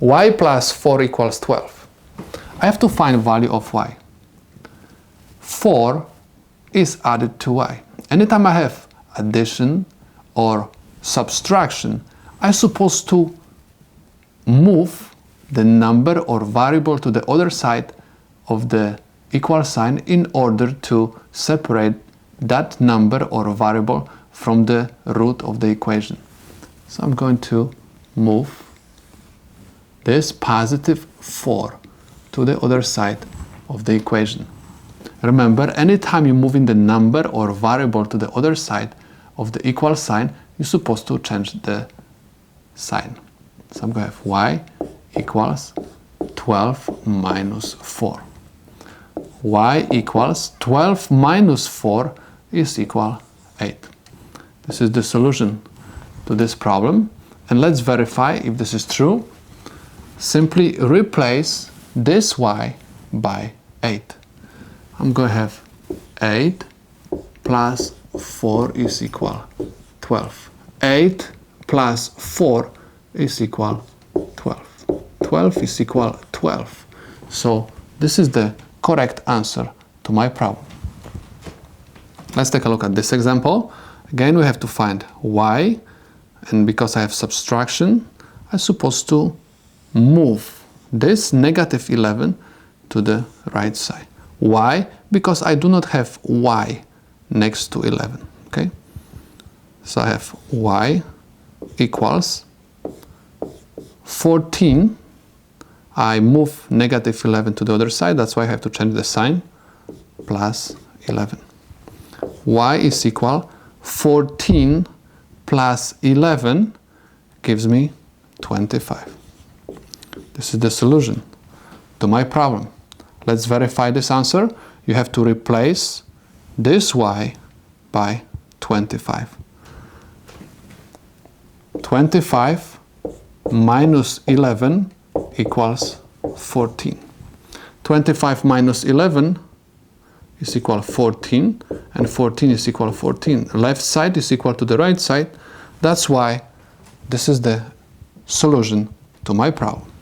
y plus 4 equals 12. I have to find value of y. 4 is added to y. Anytime I have addition or subtraction, I'm supposed to move the number or variable to the other side of the equal sign in order to separate that number or variable from the root of the equation. So I'm going to move this positive 4 to the other side of the equation. Remember, anytime you're moving the number or variable to the other side of the equal sign, you're supposed to change the sign. So I'm going to have y equals 12 minus 4. Y equals 12 minus 4 is equal 8. This is the solution to this problem. And let's verify if this is true. Simply replace this y by 8. I'm going to have 8 plus 4 is equal 12. 8 plus 4 is equal 12. 12 is equal 12. So this is the correct answer to my problem. Let's take a look at this example. Again, we have to find y, and because I have subtraction, I'm supposed to move this negative 11 to the right side. Why? Because I do not have y next to 11. Okay? So I have y equals 14. I move negative 11 to the other side. That's why I have to change the sign. Plus 11. Y is equal 14 plus 11 gives me 25. This is the solution to my problem. Let's verify this answer. You have to replace this y by 25. 25 minus 11 equals 14. 25 minus 11 is equal 14, and 14 is equal 14. Left side is equal to the right side. That's why this is the solution to my problem.